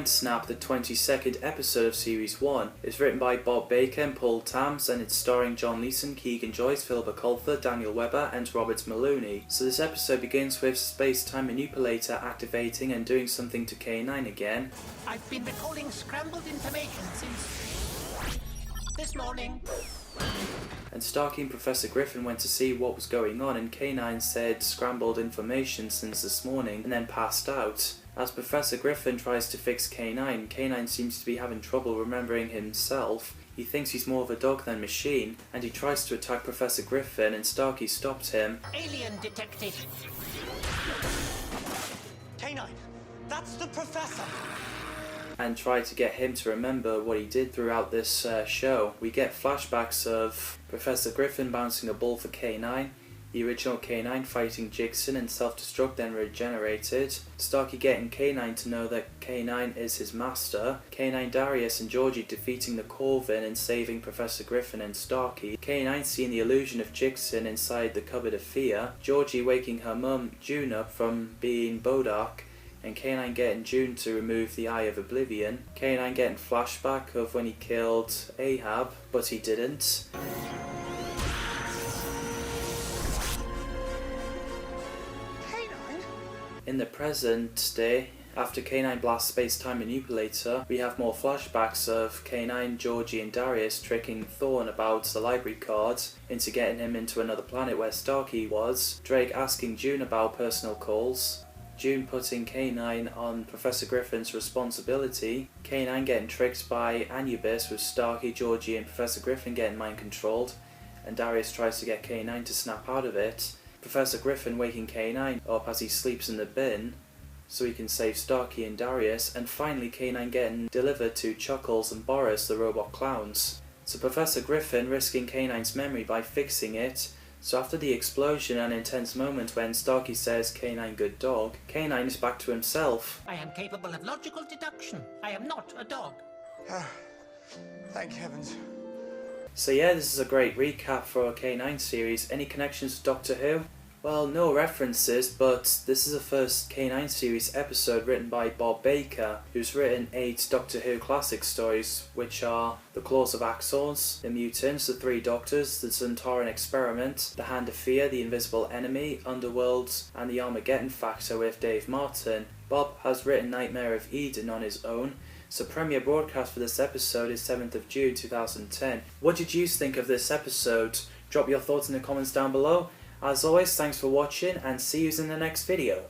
Mind Snap, the 22nd episode of Series 1. It's written by Bob Baker and Paul Tams, and it's starring John Leeson, Keegan Joyce, Philippa Colfer, Daniel Webber and Robert Maloney. So this episode begins with Space-Time Manipulator activating and doing something to K-9 again. I've been recalling scrambled information since this morning. And Starkey and Professor Griffin went to see what was going on, and K-9 said scrambled information since this morning and then passed out. As Professor Griffin tries to fix K-9, K-9 seems to be having trouble remembering himself. He thinks he's more of a dog than machine, and he tries to attack Professor Griffin, and Starkey stopped him. Alien detected. K-9, that's the Professor! And tried to get him to remember what he did throughout this show. We get flashbacks of Professor Griffin bouncing a ball for K-9, the original K-9 fighting Jigsaw and self-destruct, then regenerated, Starkey getting K-9 to know that K-9 is his master, K-9 Darius and Georgie defeating the Corvin and saving Professor Griffin and Starkey, K-9 seeing the illusion of Jigsaw inside the Cupboard of Fear, Georgie waking her mum June up from being Bodark, and K-9 getting June to remove the Eye of Oblivion, K-9 getting flashback of when he killed Ahab, but he didn't. K-9? In the present day, after K-9 blasts Space-Time Manipulator, we have more flashbacks of K-9, Georgie and Darius tricking Thorn about the library cards into getting him into another planet where Starkey was, Drake asking June about personal calls, June putting K-9 on Professor Griffin's responsibility, K-9 getting tricked by Anubis with Starkey, Georgie and Professor Griffin getting mind-controlled, and Darius tries to get K-9 to snap out of it, Professor Griffin waking K-9 up as he sleeps in the bin so he can save Starkey and Darius, and finally K-9 getting delivered to Chuckles and Boris, the robot clowns. So Professor Griffin risking K-9's memory by fixing it. So after the explosion and intense moment when Starkey says, K-9 good dog, K-9 is back to himself. I am capable of logical deduction. I am not a dog. Thank heavens. So yeah, this is a great recap for our K-9 series. Any connections to Doctor Who? Well, no references, but this is the first K-9 series episode written by Bob Baker, who's written 8 Doctor Who classic stories, which are The Claws of Axons, The Mutants, The Three Doctors, The Zentaran Experiment, The Hand of Fear, The Invisible Enemy, Underworld, and The Armageddon Factor with Dave Martin. Bob has written Nightmare of Eden on his own, so premiere broadcast for this episode is 7th of June 2010. What did you think of this episode? Drop your thoughts in the comments down below. As always, thanks for watching and see you in the next video.